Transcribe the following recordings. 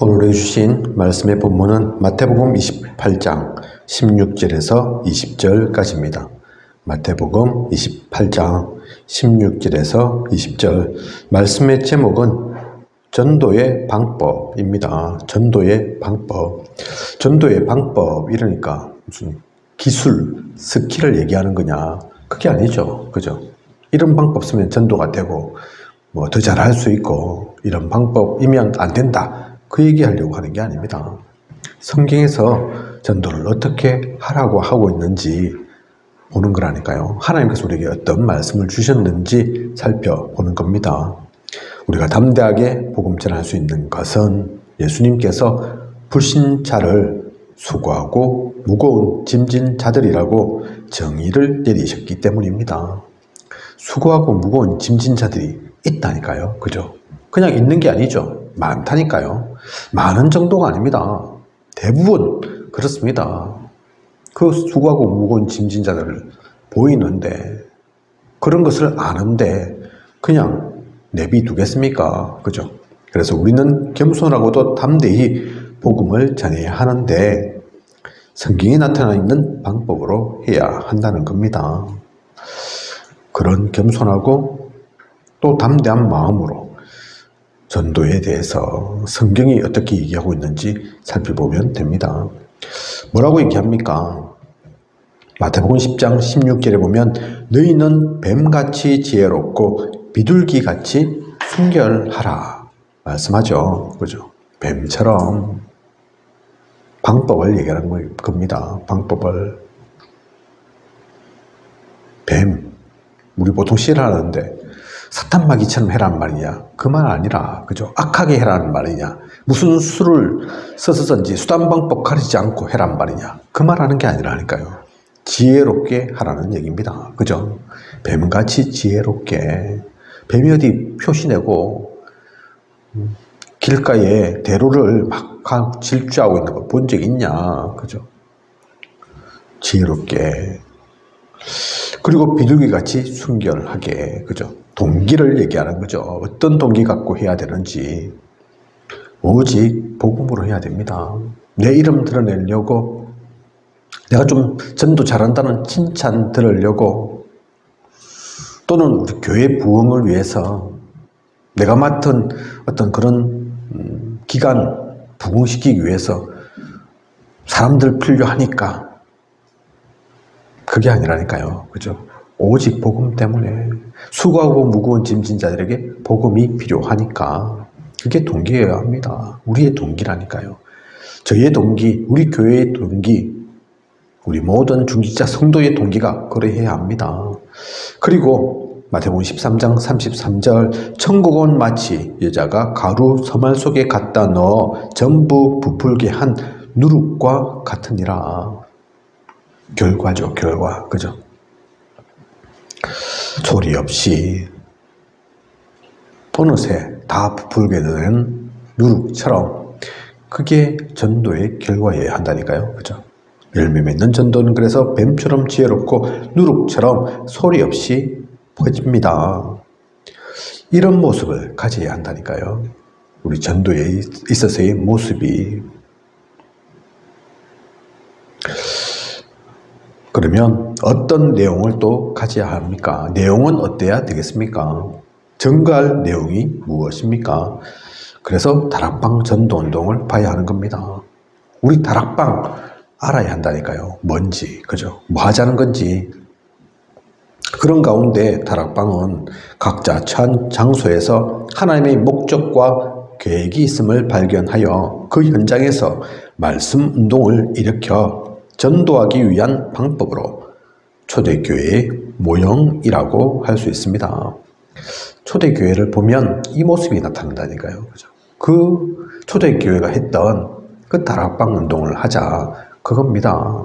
오늘 주신 말씀의 본문은 마태복음 28장 16절에서 20절까지입니다. 마태복음 28장 16절에서 20절 말씀의 제목은 전도의 방법입니다. 전도의 방법. 전도의 방법 이러니까 무슨 기술, 스킬을 얘기하는 거냐? 그게 아니죠. 그죠? 이런 방법 쓰면 전도가 되고 뭐 더 잘할 수 있고 이런 방법이면 안 된다. 그 얘기하려고 하는 게 아닙니다. 성경에서 전도를 어떻게 하라고 하고 있는지 보는 거라니까요. 하나님께서 우리에게 어떤 말씀을 주셨는지 살펴보는 겁니다. 우리가 담대하게 복음 전할 수 있는 것은 예수님께서 불신자를 수고하고 무거운 짐진 자들이라고 정의를 내리셨기 때문입니다. 수고하고 무거운 짐진 자들이 있다니까요. 그죠? 그냥 있는 게 아니죠. 많다니까요. 많은 정도가 아닙니다. 대부분 그렇습니다. 그 수고하고 무거운 짐진 자들을 보이는데 그런 것을 아는데 그냥 내비두겠습니까? 그죠? 그래서 우리는 겸손하고도 담대히 복음을 전해야 하는데 성경에 나타나 있는 방법으로 해야 한다는 겁니다. 그런 겸손하고 또 담대한 마음으로 전도에 대해서 성경이 어떻게 얘기하고 있는지 살펴보면 됩니다. 뭐라고 얘기합니까? 마태복음 10장 16절에 보면 너희는 뱀같이 지혜롭고 비둘기같이 순결하라 말씀하죠. 그죠? 뱀처럼 방법을 얘기하는 겁니다. 방법을. 뱀. 우리 보통 싫어하는데 사탄마귀처럼 해라는 말이냐? 그 말 아니라, 그죠? 악하게 해라는 말이냐? 무슨 수를 써서든지 수단방법 가리지 않고 해라는 말이냐? 그 말 하는 게 아니라니까요. 지혜롭게 하라는 얘기입니다. 그죠? 뱀같이 지혜롭게. 뱀이 어디 표시내고 길가에 대로를 막 질주하고 있는 거 본 적 있냐? 그죠? 지혜롭게. 그리고 비둘기같이 순결하게. 그죠? 동기를 얘기하는 거죠. 어떤 동기 갖고 해야 되는지. 오직 복음으로 해야 됩니다. 내 이름 드러내려고, 내가 좀 전도 잘한다는 칭찬 들으려고, 또는 우리 교회 부흥을 위해서 내가 맡은 어떤 그런 기간 부흥시키기 위해서 사람들 필요하니까 그게 아니라니까요. 그죠? 오직 복음 때문에 수고하고 무거운 짐진 자들에게 복음이 필요하니까 그게 동기여야 합니다. 우리의 동기라니까요. 저희의 동기, 우리 교회의 동기, 우리 모든 중직자 성도의 동기가 그래야 합니다. 그리고 마태복음 13장 33절 천국은 마치 여자가 가루 서말 속에 갖다 넣어 전부 부풀게 한 누룩과 같으니라. 결과죠, 결과. 그죠? 소리 없이 어느새 다 부풀게 된 누룩처럼 그게 전도의 결과여야 한다니까요. 그죠? 열매 맺는 전도는 그래서 뱀처럼 지혜롭고 누룩처럼 소리 없이 퍼집니다. 이런 모습을 가져야 한다니까요. 우리 전도에 있어서의 모습이. 그러면 어떤 내용을 또 가져야 합니까? 내용은 어때야 되겠습니까? 전가할 내용이 무엇입니까? 그래서 다락방 전도운동을 봐야 하는 겁니다. 우리 다락방 알아야 한다니까요. 뭔지, 그죠? 뭐 하자는 건지. 그런 가운데 다락방은 각자 처한 장소에서 하나님의 목적과 계획이 있음을 발견하여 그 현장에서 말씀 운동을 일으켜 전도하기 위한 방법으로 초대교회의 모형이라고 할 수 있습니다. 초대교회를 보면 이 모습이 나타난다니까요. 그죠? 그 초대교회가 했던 그 다락방 운동을 하자 그겁니다.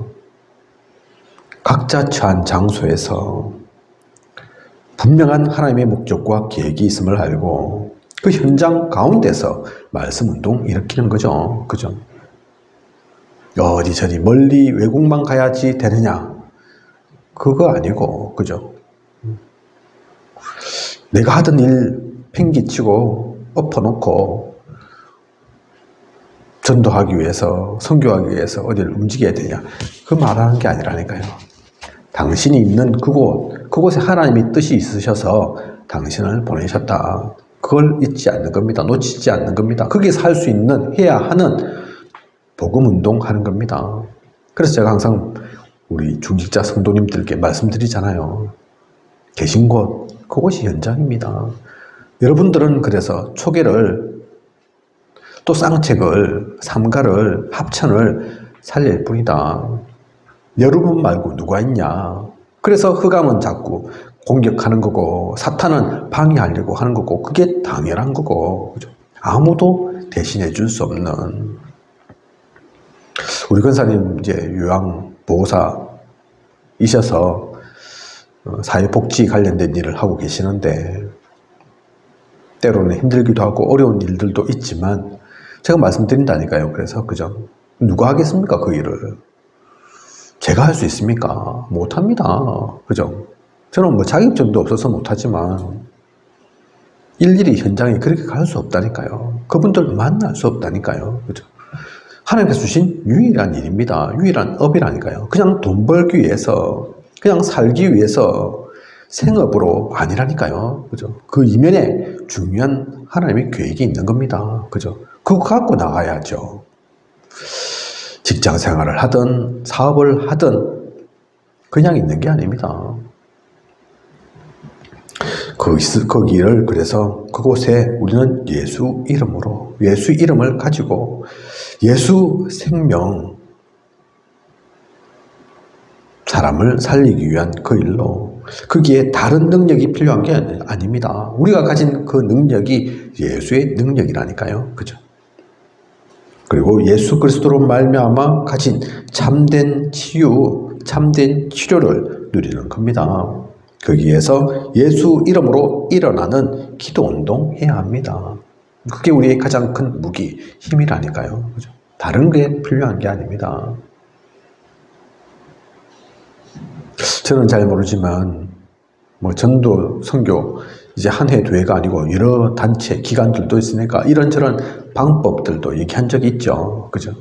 각자 처한 장소에서 분명한 하나님의 목적과 계획이 있음을 알고 그 현장 가운데서 말씀 운동 일으키는 거죠. 그죠? 어디 저리 멀리 외국만 가야지 되느냐? 그거 아니고, 그죠? 내가 하던 일 팽개치고 엎어놓고 전도하기 위해서, 선교하기 위해서 어디를 움직여야 되냐. 그 말하는 게 아니라니까요. 당신이 있는 그곳에 하나님이 뜻이 있으셔서 당신을 보내셨다. 그걸 잊지 않는 겁니다. 놓치지 않는 겁니다. 거기서 할 수 있는, 해야 하는 복음운동 하는 겁니다. 그래서 제가 항상 우리 중직자 성도님들께 말씀드리잖아요. 계신 곳, 그곳이 현장입니다. 여러분들은 그래서 초계를, 또 쌍책을, 삼가를, 합천을 살릴 뿐이다. 여러분 말고 누가 있냐. 그래서 흑암은 자꾸 공격하는 거고, 사탄은 방해하려고 하는 거고, 그게 당연한 거고, 그죠? 아무도 대신해 줄 수 없는. 우리 권사님 이제 요양보호사이셔서 사회복지 관련된 일을 하고 계시는데, 때로는 힘들기도 하고 어려운 일들도 있지만, 제가 말씀드린다니까요. 그래서, 그죠? 누가 하겠습니까? 그 일을. 제가 할 수 있습니까? 못합니다. 그죠? 저는 뭐 자격증도 없어서 못하지만, 일일이 현장에 그렇게 갈 수 없다니까요. 그분들 만날 수 없다니까요. 그죠? 하나님께서 주신 유일한 일입니다. 유일한 업이라니까요. 그냥 돈 벌기 위해서, 그냥 살기 위해서 생업으로 아니라니까요. 그죠? 그 이면에 중요한 하나님의 계획이 있는 겁니다. 그죠? 그거 갖고 나가야죠. 직장 생활을 하든 사업을 하든 그냥 있는 게 아닙니다. 거기를 그래서 그곳에 우리는 예수 이름으로, 예수 이름을 가지고 예수 생명, 사람을 살리기 위한 그 일로, 거기에 다른 능력이 필요한 게 아닙니다. 우리가 가진 그 능력이 예수의 능력이라니까요. 그죠? 그리고 예수 그리스도로 말미암아 가진 참된 치유, 참된 치료를 누리는 겁니다. 거기에서 예수 이름으로 일어나는 기도운동 해야 합니다. 그게 우리의 가장 큰 무기, 힘이라니까요. 그죠? 다른 게 필요한 게 아닙니다. 저는 잘 모르지만 뭐 전도, 선교 이제 한 해, 두 해가 아니고 여러 단체, 기관들도 있으니까 이런저런 방법들도 얘기한 적이 있죠. 그죠?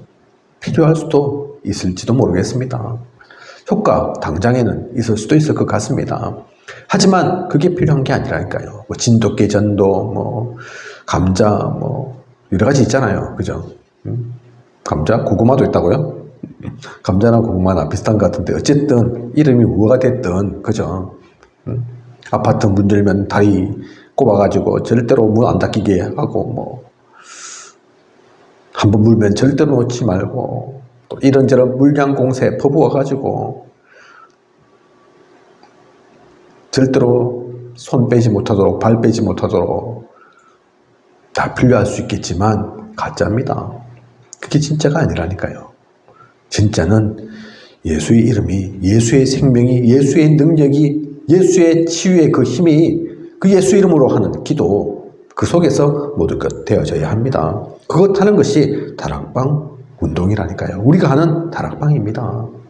필요할 수도 있을지도 모르겠습니다. 효과 당장에는 있을 수도 있을 것 같습니다. 하지만 그게 필요한 게 아니라니까요. 뭐 진돗개 전도, 뭐 감자, 뭐 여러 가지 있잖아요. 그죠? 감자, 고구마도 있다고요? 감자나 고구마나 비슷한 것 같은데 어쨌든 이름이 뭐가 됐든, 그죠? 아파트 문 열면 다리 꼽아가지고 절대로 문 안 닫히게 하고, 뭐 한번 물면 절대로 놓지 말고, 또 이런저런 물량 공세 퍼부어가지고 절대로 손 빼지 못하도록, 발 빼지 못하도록 다 필요할 수 있겠지만 가짜입니다. 그게 진짜가 아니라니까요. 진짜는 예수의 이름이, 예수의 생명이, 예수의 능력이, 예수의 치유의 그 힘이 그 예수 이름으로 하는 기도, 그 속에서 모두 것 되어져야 합니다. 그것 하는 것이 다락방 운동이라니까요. 우리가 하는 다락방입니다. 뭐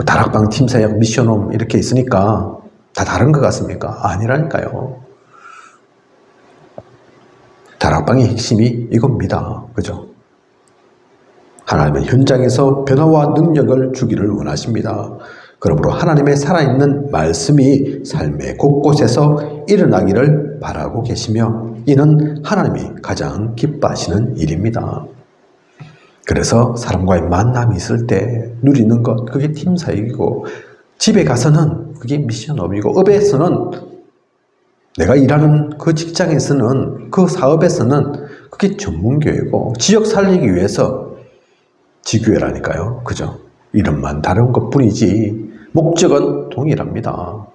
다락방 팀사역, 미션홈 이렇게 있으니까 다 다른 것 같습니까? 아니라니까요. 다락방의 핵심이 이겁니다. 그죠? 하나님은 현장에서 변화와 능력을 주기를 원하십니다. 그러므로 하나님의 살아있는 말씀이 삶의 곳곳에서 일어나기를 바라고 계시며, 이는 하나님이 가장 기뻐하시는 일입니다. 그래서 사람과의 만남이 있을 때 누리는 것, 그게 팀사역이고, 집에 가서는 그게 미션업이고, 업에서는, 내가 일하는 그 직장에서는, 그 사업에서는 그게 전문교회고, 지역 살리기 위해서 지교회라니까요. 그죠? 이름만 다른 것 뿐이지 목적은 동일합니다.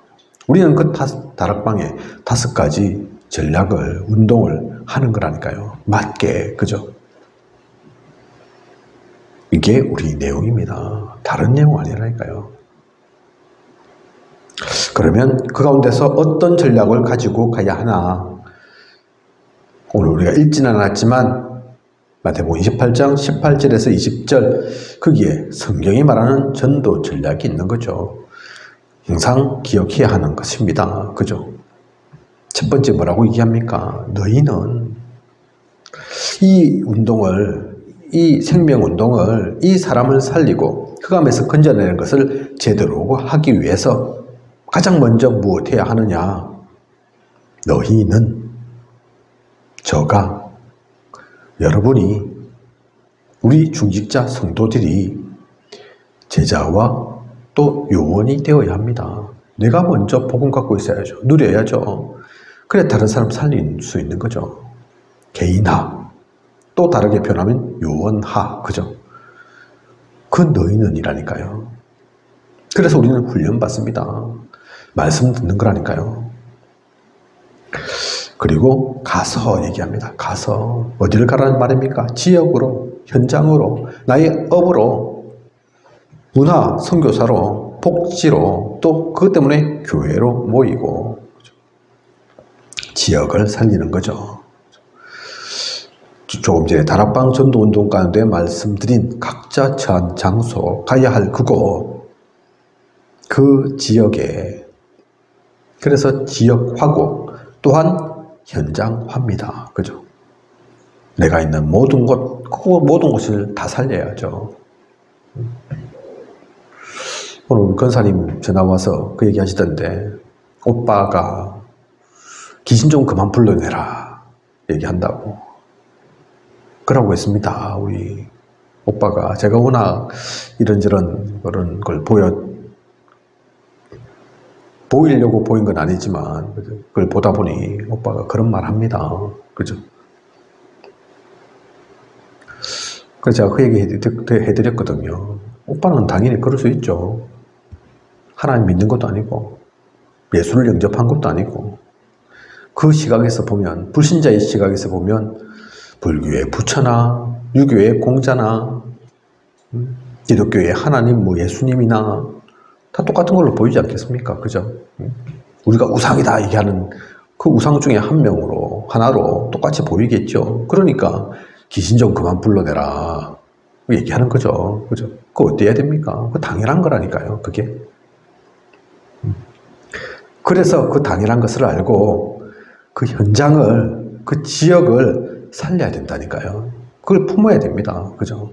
우리는 그 다락방에 5가지 전략을, 운동을 하는 거라니까요. 맞게, 그죠? 이게 우리 내용입니다. 다른 내용 아니라니까요. 그러면 그 가운데서 어떤 전략을 가지고 가야 하나? 오늘 우리가 읽지는 않았지만 마태복음 28장 18절에서 20절, 거기에 성경이 말하는 전도 전략이 있는 거죠. 항상 기억해야 하는 것입니다. 그죠? 첫 번째 뭐라고 얘기합니까? 너희는 이 운동을, 이 생명운동을, 이 사람을 살리고 흑암에서 건져내는 것을 제대로 하기 위해서 가장 먼저 무엇해야 하느냐? 너희는, 저가, 여러분이, 우리 중직자 성도들이 제자와 또 요원이 되어야 합니다. 내가 먼저 복음 갖고 있어야죠. 누려야죠. 그래 다른 사람 살릴 수 있는 거죠. 개인화, 또 다르게 표현하면 요원화, 그죠? 그 너희는 이라니까요. 그래서 우리는 훈련받습니다. 말씀 듣는 거라니까요. 그리고 가서 얘기합니다. 가서 어디를 가라는 말입니까? 지역으로, 현장으로, 나의 업으로, 문화, 선교사로, 복지로, 또 그것 때문에 교회로 모이고 지역을 살리는 거죠. 조금 전에 다락방 전도운동 가운데 말씀드린 각자 처한 장소, 가야 할 그곳, 그 지역에, 그래서 지역화고 또한 현장화입니다. 그죠? 내가 있는 모든 곳, 그 모든 곳을 다 살려야죠. 오늘 권사님 전화 와서 그 얘기 하시던데, 오빠가 귀신 좀 그만 불러내라 얘기한다고. 그러고 있습니다. 우리 오빠가. 제가 워낙 이런저런 그런 걸 보이려고 보인 건 아니지만 그걸 보다 보니 오빠가 그런 말 합니다. 그죠? 그래서 제가 그 얘기 해드렸거든요. 오빠는 당연히 그럴 수 있죠. 하나님 믿는 것도 아니고 예수를 영접한 것도 아니고, 그 시각에서 보면, 불신자의 시각에서 보면 불교의 부처나 유교의 공자나 기독교의 하나님, 뭐 예수님이나 다 똑같은 걸로 보이지 않겠습니까? 그죠? 우리가 우상이다 얘기하는 그 우상 중에 한 명으로, 하나로 똑같이 보이겠죠. 그러니까 귀신 좀 그만 불러내라 얘기하는 거죠. 그죠? 그거 어때야 됩니까? 그 당연한 거라니까요, 그게. 그래서 그 당연한 것을 알고 그 현장을, 그 지역을 살려야 된다니까요. 그걸 품어야 됩니다. 그죠?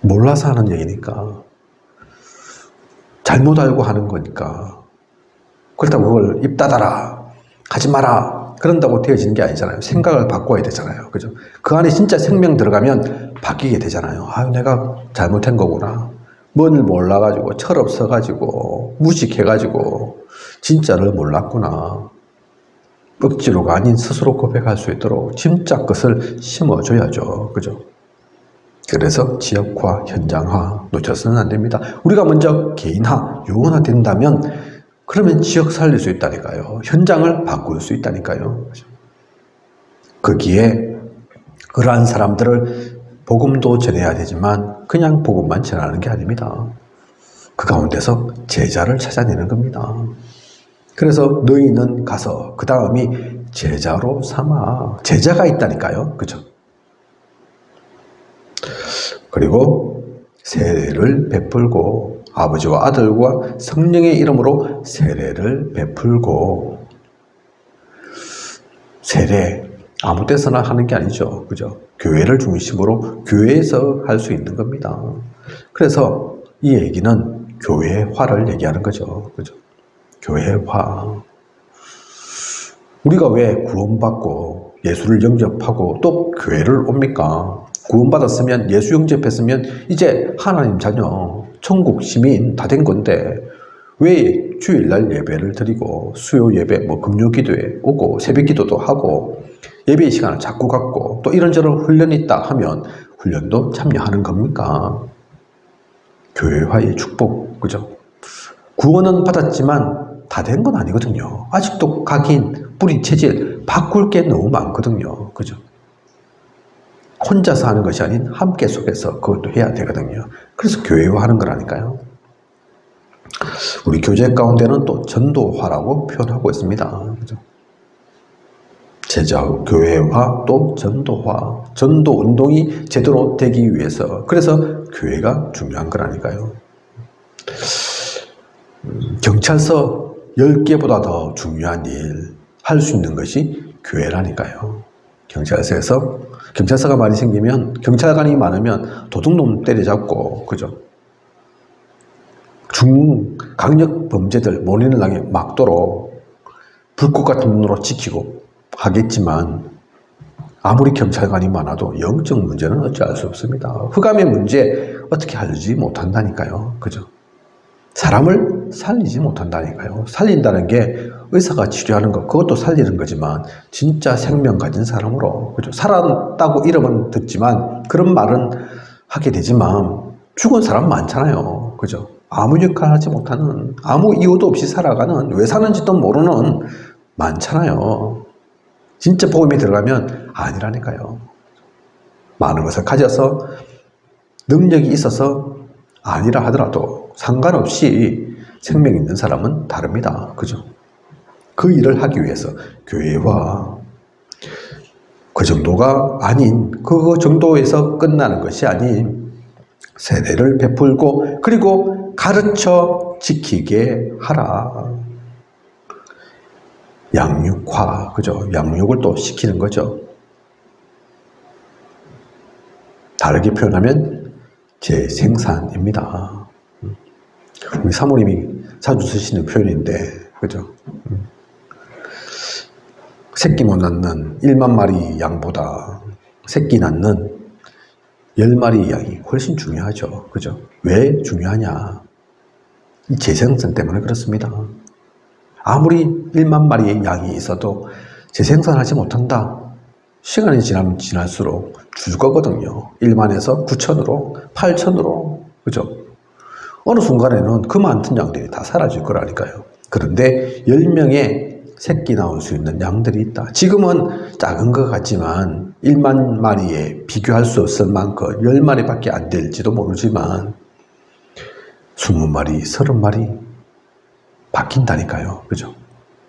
몰라서 하는 얘기니까. 잘못 알고 하는 거니까. 그렇다고 그걸 입 닫아라, 하지 마라, 그런다고 되어지는 게 아니잖아요. 생각을 바꿔야 되잖아요. 그죠? 그 안에 진짜 생명 들어가면 바뀌게 되잖아요. 아유, 내가 잘못한 거구나. 뭔을 몰라가지고, 철없어가지고, 무식해가지고, 진짜를 몰랐구나. 억지로가 아닌 스스로 고백할 수 있도록 진짜 것을 심어줘야죠. 그죠? 그래서 지역화, 현장화 놓쳐서는 안 됩니다. 우리가 먼저 개인화, 요원화 된다면 그러면 지역 살릴 수 있다니까요. 현장을 바꿀 수 있다니까요. 거기에 그러한 사람들을 복음도 전해야 되지만 그냥 복음만 전하는 게 아닙니다. 그 가운데서 제자를 찾아내는 겁니다. 그래서 너희는 가서, 그 다음이 제자로 삼아. 제자가 있다니까요. 그죠? 그리고 세례를 베풀고, 아버지와 아들과 성령의 이름으로 세례를 베풀고. 세례 아무 데서나 하는 게 아니죠. 그죠? 교회를 중심으로 교회에서 할 수 있는 겁니다. 그래서 이 얘기는 교회화를 얘기하는 거죠. 그죠? 교회화. 우리가 왜 구원받고 예수를 영접하고 또 교회를 옵니까? 구원받았으면, 예수 영접했으면 이제 하나님 자녀, 천국 시민 다 된 건데 왜 주일날 예배를 드리고 수요 예배, 뭐 금요 기도에 오고 새벽 기도도 하고 예배의 시간을 자꾸 갖고 또 이런저런 훈련이 있다 하면 훈련도 참여하는 겁니까? 교회화의 축복, 그죠? 구원은 받았지만 다 된 건 아니거든요. 아직도 각인, 뿌리, 체질 바꿀 게 너무 많거든요. 그죠? 혼자서 하는 것이 아닌 함께 속에서 그것도 해야 되거든요. 그래서 교회화하는 거라니까요. 우리 교재 가운데는 또 전도화라고 표현하고 있습니다. 그죠? 제자, 교회화, 또 전도화. 전도 운동이 제대로 되기 위해서. 그래서 교회가 중요한 거라니까요. 경찰서 10개보다 더 중요한 일 할 수 있는 것이 교회라니까요. 경찰서가 많이 생기면, 경찰관이 많으면 도둑놈 때려잡고, 그죠? 강력 범죄들 몰리는 낭에 막도록 불꽃 같은 눈으로 지키고 하겠지만, 아무리 경찰관이 많아도 영적 문제는 어찌할 수 없습니다. 흑암의 문제 어떻게 알지 못한다니까요. 그죠? 사람을 살리지 못한다니까요. 살린다는 게 의사가 치료하는 것, 그것도 살리는 거지만 진짜 생명 가진 사람으로, 그죠? 살았다고 이름은 듣지만 그런 말은 하게 되지만 죽은 사람 많잖아요. 그죠? 아무 역할 하지 못하는, 아무 이유도 없이 살아가는, 왜 사는지도 모르는 많잖아요. 진짜 복음이 들어가면 아니라니까요. 많은 것을 가져서 능력이 있어서 아니라 하더라도 상관없이 생명 있는 사람은 다릅니다. 그죠? 그 일을 하기 위해서 교회와 그 정도가 아닌, 그 정도에서 끝나는 것이 아닌 세례를 베풀고 그리고 가르쳐 지키게 하라. 양육화, 그죠? 양육을 또 시키는 거죠. 다르게 표현하면 재생산입니다. 우리 사모님이 자주 쓰시는 표현인데, 그죠? 새끼 못 낳는 1만 마리 양보다 새끼 낳는 10마리 양이 훨씬 중요하죠. 그죠? 왜 중요하냐? 이 재생산 때문에 그렇습니다. 아무리 1만 마리의 양이 있어도 재생산하지 못한다. 시간이 지나면 지날수록 줄 거거든요. 1만에서 9천으로, 8천으로, 그죠? 어느 순간에는 그 많던 양들이 다 사라질 거라니까요. 그런데 10명의 새끼 나올 수 있는 양들이 있다. 지금은 작은 것 같지만 1만 마리에 비교할 수 없을 만큼 10마리밖에 안 될지도 모르지만 20마리, 30마리 바뀐다니까요. 그죠?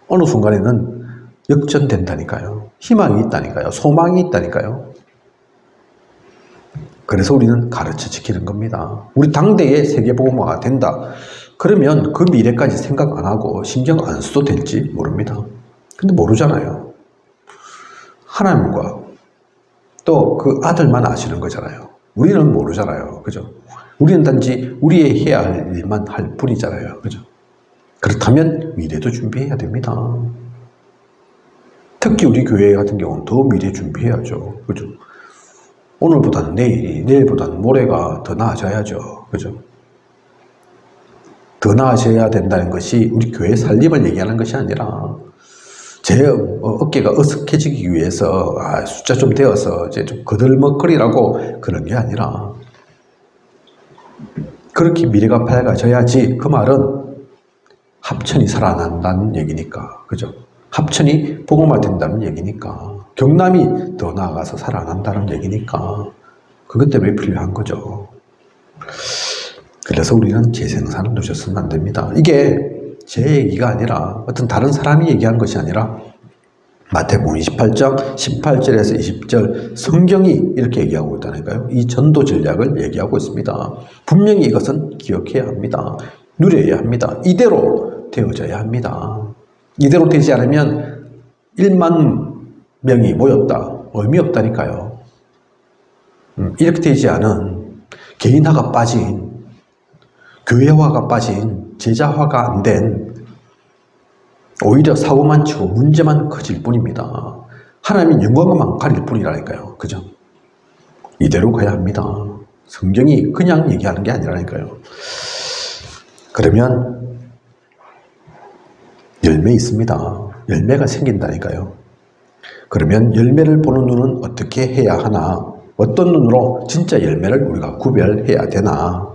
어느 순간에는 역전된다니까요. 희망이 있다니까요. 소망이 있다니까요. 그래서 우리는 가르쳐 지키는 겁니다. 우리 당대의 세계복음화가 된다. 그러면 그 미래까지 생각 안 하고 신경 안 써도 될지 모릅니다. 근데 모르잖아요. 하나님과 또 그 아들만 아시는 거잖아요. 우리는 모르잖아요. 그죠? 우리는 단지 우리의 해야 할 일만 할 뿐이잖아요. 그죠? 그렇다면 미래도 준비해야 됩니다. 특히 우리 교회 같은 경우는 더 미래 준비해야죠. 그죠? 오늘보다는 내일이, 내일보다는 모레가 더 나아져야죠. 그죠? 더 나아져야 된다는 것이 우리 교회 살림을 얘기하는 것이 아니라 제 어깨가 어색해지기 위해서 숫자 좀 되어서 이제 좀 거들먹거리라고 그런 게 아니라 그렇게 미래가 밝아져야지. 그 말은 합천이 살아난다는 얘기니까. 그죠? 합천이 복음화 된다는 얘기니까. 경남이 더 나아가서 살아난다는 얘기니까. 그것 때문에 필요한 거죠. 그래서 우리는 재생산을 놓쳤으면 안 됩니다. 이게 제 얘기가 아니라 어떤 다른 사람이 얘기한 것이 아니라 마태복음 28장 18절에서 20절 성경이 이렇게 얘기하고 있다니까요. 이 전도 전략을 얘기하고 있습니다. 분명히 이것은 기억해야 합니다. 누려야 합니다. 이대로 되어져야 합니다. 이대로 되지 않으면 1만 명이 모였다. 의미 없다니까요. 이렇게 되지 않은 개인화가 빠진, 교회화가 빠진, 제자화가 안 된, 오히려 사고만 치고 문제만 커질 뿐입니다. 하나님은 영광만 가릴 뿐이라니까요. 그죠? 이대로 가야 합니다. 성경이 그냥 얘기하는 게 아니라니까요. 그러면 열매 있습니다. 열매가 생긴다니까요. 그러면 열매를 보는 눈은 어떻게 해야 하나? 어떤 눈으로 진짜 열매를 우리가 구별해야 되나?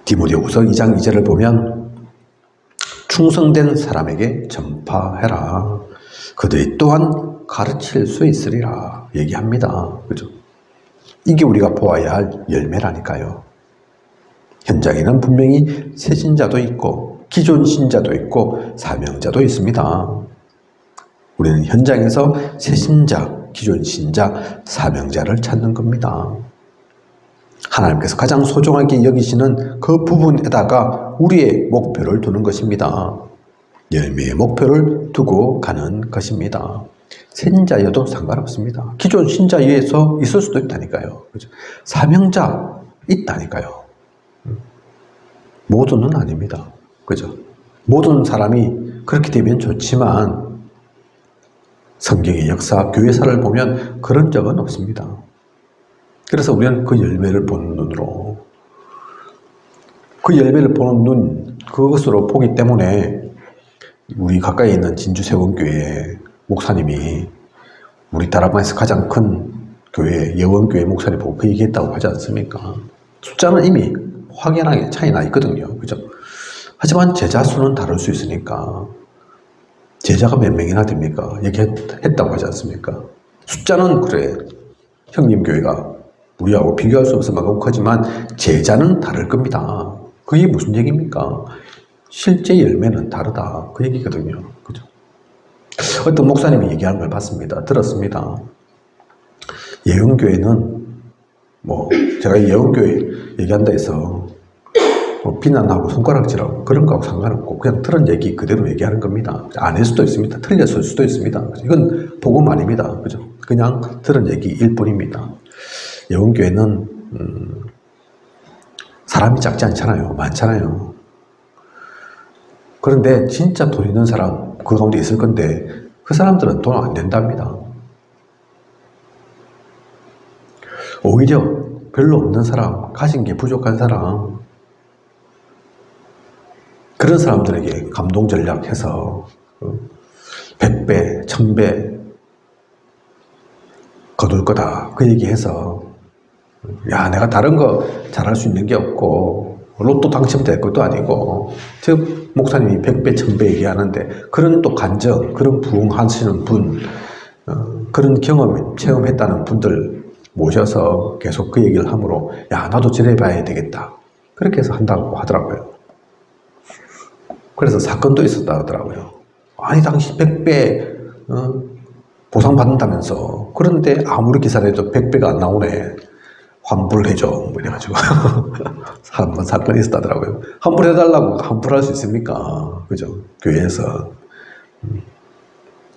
디모데후서 2장 2절을 보면 충성된 사람에게 전파해라. 그들이 또한 가르칠 수 있으리라 얘기합니다. 그죠? 이게 우리가 보아야 할 열매라니까요. 현장에는 분명히 새 신자도 있고 기존 신자도 있고 사명자도 있습니다. 우리는 현장에서 새 신자, 기존 신자, 사명자를 찾는 겁니다. 하나님께서 가장 소중하게 여기시는 그 부분에다가 우리의 목표를 두는 것입니다. 열매의 목표를 두고 가는 것입니다. sen자여도 상관없습니다. 기존 신자에서 있을 수도 있다니까요. 그죠? 사명자 있다니까요. 모두는 아닙니다. 그죠? 모든 사람이 그렇게 되면 좋지만 성경의 역사, 교회사를 보면 그런 적은 없습니다. 그래서 우리는 그 열매를 보는 눈으로, 그 열매를 보는 눈, 그것으로 보기 때문에 우리 가까이 있는 진주세원교회 목사님이 우리 다락방에서 가장 큰 교회, 예원교회 목사님 보고 그 얘기했다고 하지 않습니까? 숫자는 이미 확연하게 차이 나 있거든요. 그죠? 하지만 제자 수는 다를 수 있으니까 제자가 몇 명이나 됩니까? 얘기했다고 하지 않습니까? 숫자는 그래. 형님 교회가 우리하고 비교할 수 없을 만큼 크지만 제자는 다를 겁니다. 그게 무슨 얘기입니까? 실제 열매는 다르다. 그 얘기거든요. 그죠? 어떤 목사님이 얘기하는 걸 봤습니다. 들었습니다. 예언교회는 제가 예언교회 얘기한다 해서 비난하고 손가락질하고 그런 거하고 상관없고 그냥 들은 얘기 그대로 얘기하는 겁니다. 아닐 수도 있습니다. 틀렸을 수도 있습니다. 이건 복음 아닙니다. 그죠? 그냥 들은 얘기일 뿐입니다. 예언교회는 사람이 작지 않잖아요. 많잖아요. 그런데 진짜 돈 있는 사람 그 가운데 있을 건데 그 사람들은 돈 안 낸답니다. 오히려 별로 없는 사람, 가진 게 부족한 사람, 그런 사람들에게 감동 전략해서 100배, 1000배 거둘 거다. 그 얘기해서 야, 내가 다른 거 잘할 수 있는 게 없고 로또 당첨될 것도 아니고 저 목사님이 100배, 1000배 얘기하는데 그런 또 간증, 그런 부응하시는 분, 그런 경험, 체험했다는 분들 모셔서 계속 그 얘기를 함으로 야, 나도 저래봐야 되겠다. 그렇게 해서 한다고 하더라고요. 그래서 사건도 있었다 하더라고요. 아니, 당신 100배 보상받는다면서. 그런데 아무리 기사를 해도 100배가 안 나오네. 환불해줘. 뭐 이래가지고. 한번 사건이 있었다더라고요. 환불해달라고 환불할 수 있습니까? 그죠? 교회에서.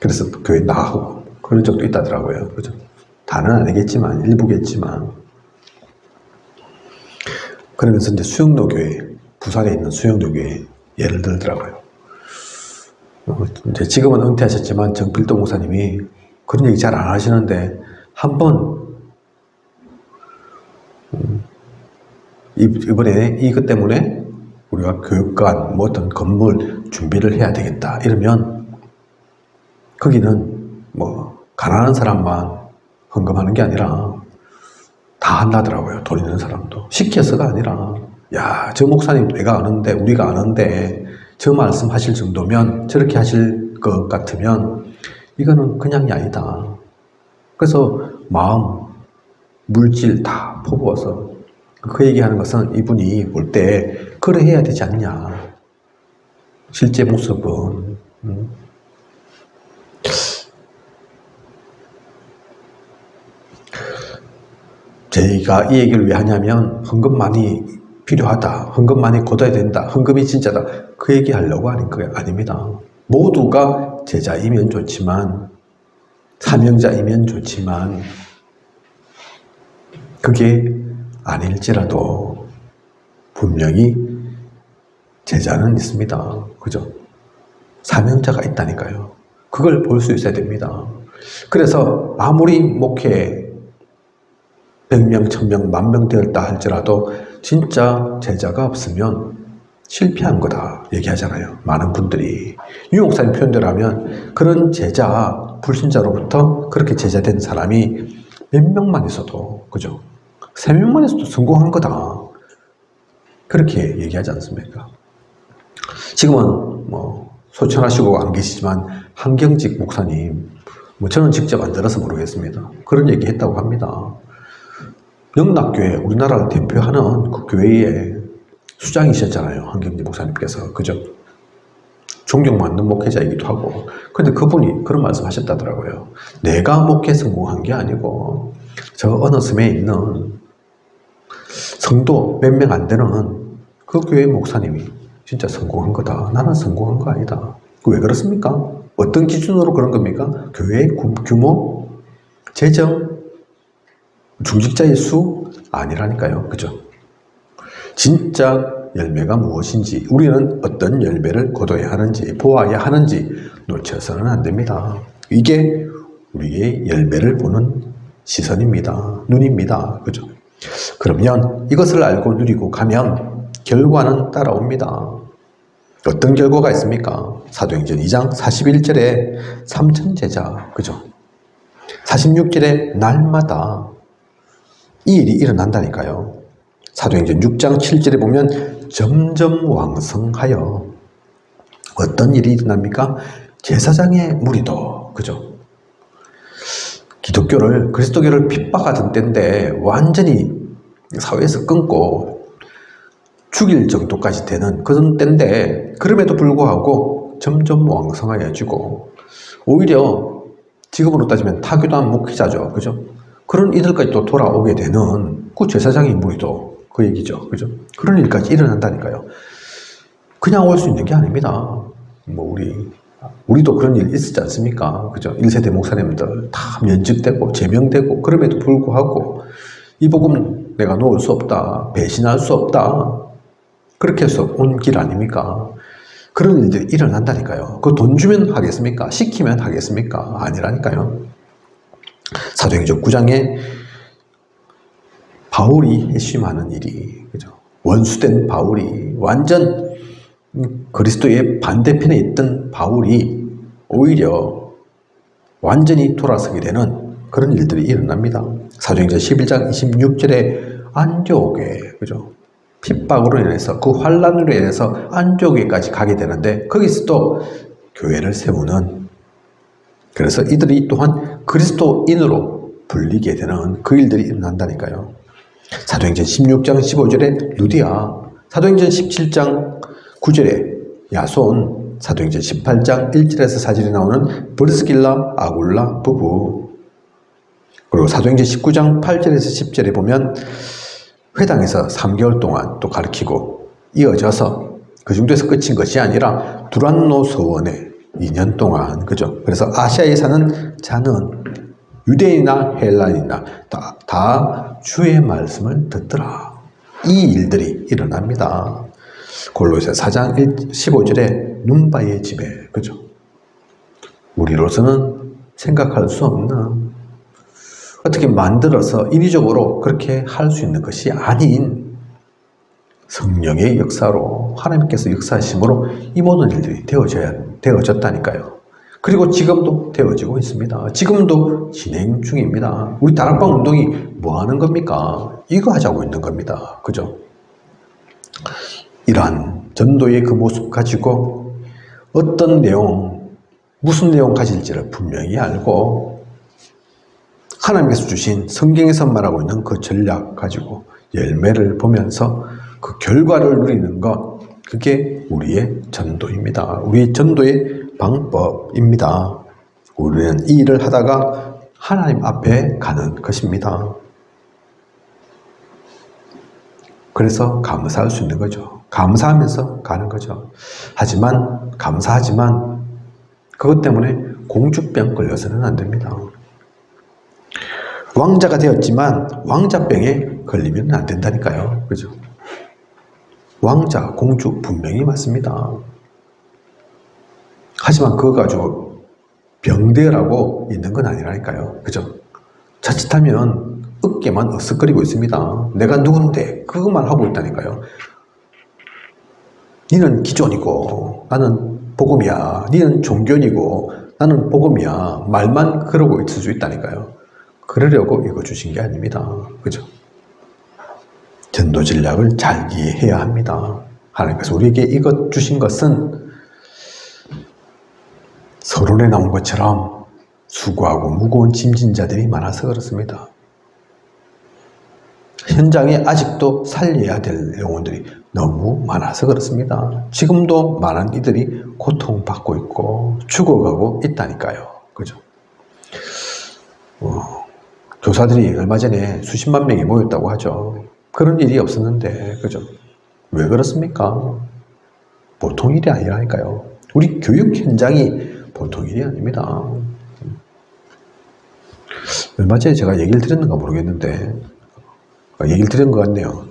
그래서 교회 나가고 그런 적도 있다더라고요. 그죠? 다는 아니겠지만, 일부겠지만. 그러면서 이제 수영로교회, 부산에 있는 수영로교회 예를 들더라고요. 이제 지금은 은퇴하셨지만 정필도 목사님이 그런 얘기 잘 안 하시는데 한번 이번에 이것 때문에 우리가 교육관 뭐 어떤 건물 준비를 해야 되겠다 이러면 거기는 뭐 가난한 사람만 헌금하는 게 아니라 다 한다더라고요. 돈 있는 사람도. 시켜서가 아니라 야, 저 목사님 내가 아는데 우리가 아는데 저 말씀 하실 정도면 저렇게 하실 것 같으면 이거는 그냥이 아니다. 그래서 마음, 물질 다 퍼부어서 그 얘기하는 것은 이분이 볼 때 그래 해야 되지 않냐. 실제 모습은 저희가 이 얘기를 왜 하냐면 헌금 많이 필요하다. 헌금 많이 걷어야 된다. 헌금이 진짜다. 그 얘기 하려고 하는 거 아닙니다. 모두가 제자이면 좋지만 사명자이면 좋지만 그게 아닐지라도 분명히 제자는 있습니다. 그죠? 사명자가 있다니까요. 그걸 볼 수 있어야 됩니다. 그래서 아무리 목회 100명, 1000명, 10,000명 되었다 할지라도 진짜 제자가 없으면 실패한 거다 얘기하잖아요. 많은 분들이. 유 목사님 표현대로 하면 그런 제자, 불신자로부터 그렇게 제자된 사람이 몇 명만 있어도, 그죠? 3명만 있어도 성공한 거다. 그렇게 얘기하지 않습니까? 지금은 뭐 소천하시고 안 계시지만 한경직 목사님, 뭐 저는 직접 안 들어서 모르겠습니다. 그런 얘기 했다고 합니다. 영락교회, 우리나라를 대표하는 그 교회의 수장이셨잖아요. 한경직 목사님께서. 그죠? 존경받는 목회자이기도 하고. 근데 그분이 그런 말씀 하셨다더라고요. 내가 목회 성공한 게 아니고 저 어느 섬에 있는 성도 몇 명 안 되는 그 교회 목사님이 진짜 성공한 거다. 나는 성공한 거 아니다. 왜 그렇습니까? 어떤 기준으로 그런 겁니까? 교회의 규모, 재정, 중직자의 수? 아니라니까요. 그죠? 진짜 열매가 무엇인지, 우리는 어떤 열매를 거둬야 하는지, 보아야 하는지 놓쳐서는 안 됩니다. 이게 우리의 열매를 보는 시선입니다. 눈입니다. 그죠? 그러면 이것을 알고 누리고 가면 결과는 따라옵니다. 어떤 결과가 있습니까? 사도행전 2장 41절에 3,000제자, 그죠? 46절에 날마다 이 일이 일어난다니까요. 사도행전 6장 7절에 보면 점점 왕성하여 어떤 일이 일어납니까? 제사장의 무리도, 그죠? 기독교를, 그리스도교를 핍박하던 때인데 완전히 사회에서 끊고 죽일 정도까지 되는 그런 때인데, 그럼에도 불구하고 점점 왕성하여지고, 오히려 지금으로 따지면 타교단 목회자죠. 그죠? 그런 이들까지 또 돌아오게 되는 그 제사장의 무리도 그 얘기죠. 그죠? 그런 일까지 일어난다니까요. 그냥 올 수 있는 게 아닙니다. 뭐 우리도 그런 일 있었지 않습니까? 그죠? 1세대 목사님들 다 면직되고 제명되고, 그럼에도 불구하고 이 복음 내가 놓을 수 없다, 배신할 수 없다, 그렇게 해서 온 길 아닙니까? 그런 일들이 일어난다니까요. 그 돈 주면 하겠습니까? 시키면 하겠습니까? 아니라니까요. 사도행전 9장에 바울이 회심하는 일이, 그죠? 원수된 바울이, 완전 그리스도의 반대편에 있던 바울이 오히려 완전히 돌아서게 되는 그런 일들이 일어납니다. 사도행전 11장 26절에 안디옥에, 그죠? 핍박으로 인해서, 그 환란으로 인해서 안디옥에까지 가게 되는데, 거기서 또 교회를 세우는, 그래서 이들이 또한 그리스도인으로 불리게 되는 그 일들이 일어난다니까요. 사도행전 16장 15절에 루디아, 사도행전 17장 9절에 야손, 사도행전 18장 1절에서 4절에 나오는 브리스길라, 아굴라 부부, 그리고 사도행전 19장 8절에서 10절에 보면 회당에서 3개월 동안 또 가르치고, 이어져서 그 정도에서 끝인 것이 아니라 두란노 서원에 2년 동안, 그죠? 그래서 아시아에 사는 자는 유대인이나 헬라인이나 다 주의 말씀을 듣더라. 이 일들이 일어납니다. 골로새 4장 15절에 눈바의 집에, 그죠? 우리로서는 생각할 수 없는, 어떻게 만들어서 인위적으로 그렇게 할 수 있는 것이 아닌 성령의 역사로, 하나님께서 역사하심으로 이 모든 일들이 되어졌다니까요. 그리고 지금도 되어지고 있습니다. 지금도 진행 중입니다. 우리 다락방 운동이 뭐 하는 겁니까? 이거 하자고 있는 겁니다. 그죠? 이러한 전도의 그 모습 가지고 어떤 내용, 무슨 내용 가질지를 분명히 알고, 하나님께서 주신 성경에서 말하고 있는 그 전략 가지고 열매를 보면서 그 결과를 누리는 것, 그게 우리의 전도입니다. 우리의 전도의 방법입니다. 우리는 이 일을 하다가 하나님 앞에 가는 것입니다. 그래서 감사할 수 있는 거죠. 감사하면서 가는 거죠. 하지만 감사하지만 그것 때문에 공주병 걸려서는 안 됩니다. 왕자가 되었지만 왕자병에 걸리면 안 된다니까요. 그죠? 왕자, 공주 분명히 맞습니다. 하지만 그거 가지고 병되라고 있는 건 아니라니까요. 그죠? 자칫하면 어깨만 어쓱거리고 있습니다. 내가 누군데 그것만 하고 있다니까요. 니는 기존이고 나는 복음이야. 니는 종교이고 나는 복음이야. 말만 그러고 있을 수 있다니까요. 그러려고 이거 주신 게 아닙니다. 그죠? 전도 전략을 잘 이해해야 합니다. 하나님께서 우리에게 이것 주신 것은 서론에 나온 것처럼 수고하고 무거운 짐진 자들이 많아서 그렇습니다. 현장에 아직도 살려야 될 영혼들이 너무 많아서 그렇습니다. 지금도 많은 이들이 고통받고 있고 죽어가고 있다니까요. 그죠? 교사들이 얼마 전에 수십만 명이 모였다고 하죠. 그런 일이 없었는데, 그죠? 왜 그렇습니까? 보통 일이 아니라니까요. 우리 교육 현장이 보통 일이 아닙니다. 얼마 전에 제가 얘기를 드렸는가 모르겠는데, 얘기를 드린 것 같네요.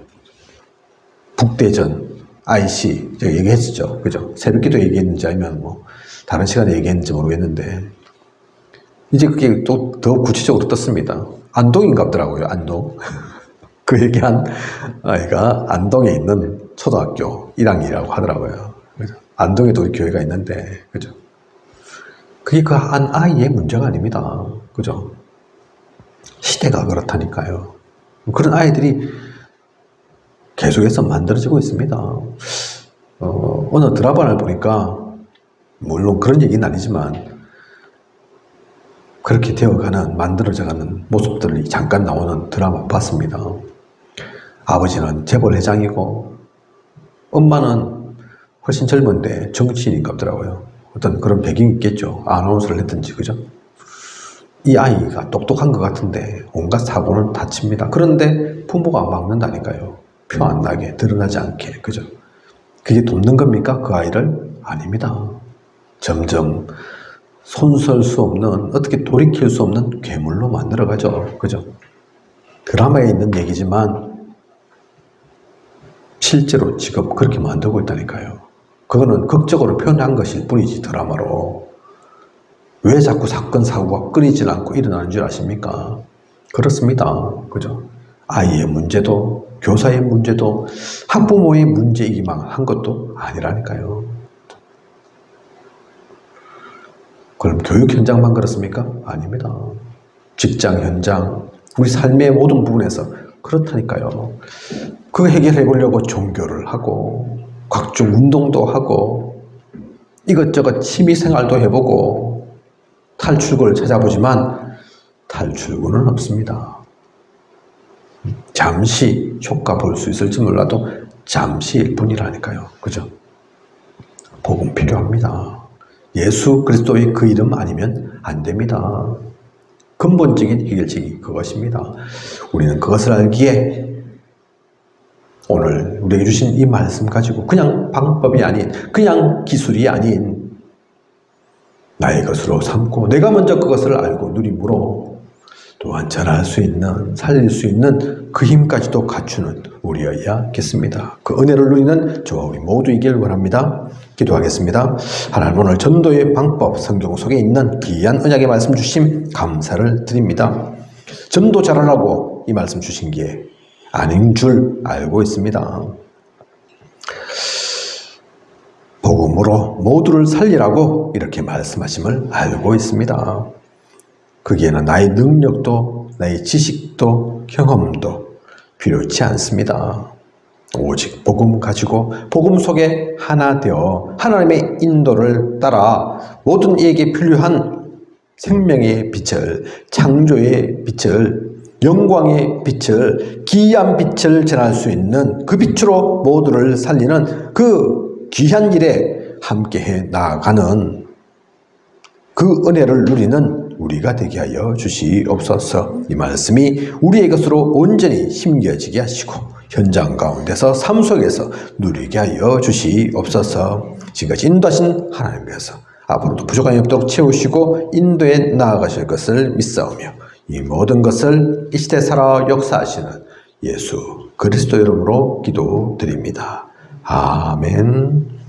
북대전, IC, 제가 얘기했었죠. 그죠? 새벽기도 얘기했는지 아니면 뭐, 다른 시간에 얘기했는지 모르겠는데, 이제 그게 또 더 구체적으로 떴습니다. 안동인가 보더라고요, 안동. 그 얘기한 아이가 안동에 있는 초등학교 1학년이라고 하더라고요. 그죠? 안동에도 우리 교회가 있는데, 그죠? 그게 그 한 아이의 문제가 아닙니다. 그죠? 시대가 그렇다니까요. 그런 아이들이 계속해서 만들어지고 있습니다. 어느 드라마를 보니까, 물론 그런 얘기는 아니지만, 그렇게 되어가는, 만들어져가는 모습들이 잠깐 나오는 드라마 봤습니다. 아버지는 재벌 회장이고, 엄마는 훨씬 젊은데 정치인인가 보더라고요. 어떤 그런 배경이 있겠죠. 아나운서를 했든지, 그죠? 이 아이가 똑똑한 것 같은데 온갖 사고는 다 칩니다. 그런데 부모가 막는다니까요. 표 안 나게, 드러나지 않게, 그죠? 그게 돕는 겁니까? 그 아이를? 아닙니다. 점점 손설 수 없는, 어떻게 돌이킬 수 없는 괴물로 만들어가죠. 그죠? 드라마에 있는 얘기지만 실제로 지금 그렇게 만들고 있다니까요. 그거는 극적으로 표현한 것일 뿐이지, 드라마로. 왜 자꾸 사건, 사고가 끊이질 않고 일어나는 줄 아십니까? 그렇습니다. 그죠? 아이의 문제도, 교사의 문제도, 학부모의 문제이기만 한 것도 아니라니까요. 그럼 교육 현장만 그렇습니까? 아닙니다. 직장 현장, 우리 삶의 모든 부분에서 그렇다니까요. 그거 해결해 보려고 종교를 하고, 각종 운동도 하고, 이것저것 취미생활도 해보고, 탈출구를 찾아보지만 탈출구는 없습니다. 잠시 효과 볼 수 있을지 몰라도 잠시일 뿐이라니까요. 그죠? 복음 필요합니다. 예수 그리스도의 그 이름 아니면 안 됩니다. 근본적인 해결책이 그것입니다. 우리는 그것을 알기에 오늘 우리에게 주신 이 말씀 가지고 그냥 방법이 아닌, 그냥 기술이 아닌 나의 것으로 삼고 내가 먼저 그것을 알고 누림으로 또한 전할 수 있는, 살릴 수 있는 그 힘까지도 갖추는 우리여야겠습니다. 그 은혜를 누리는 저와 우리 모두이길 원합니다. 기도하겠습니다. 하나님, 오늘 전도의 방법, 성경 속에 있는 귀한 언약의 말씀 주심 감사를 드립니다. 전도 잘하라고 이 말씀 주신 게 아닌 줄 알고 있습니다. 복음으로 모두를 살리라고 이렇게 말씀하심을 알고 있습니다. 거기에는 나의 능력도, 나의 지식도, 경험도 필요치 않습니다. 오직 복음 가지고 복음 속에 하나 되어 하나님의 인도를 따라 모든 이에게 필요한 생명의 빛을, 창조의 빛을, 영광의 빛을, 귀한 빛을 전할 수 있는 그 빛으로 모두를 살리는 그 귀한 일에 함께해 나아가는 그 은혜를 누리는 우리가 되게 하여 주시옵소서. 이 말씀이 우리의 것으로 온전히 심겨지게 하시고 현장 가운데서 삶 속에서 누리게 하여 주시옵소서. 지금까지 인도하신 하나님께서 앞으로도 부족함이 없도록 채우시고 인도에 나아가실 것을 믿사오며 이 모든 것을 이 시대 살아 역사하시는 예수 그리스도 이름으로 기도드립니다. 아멘.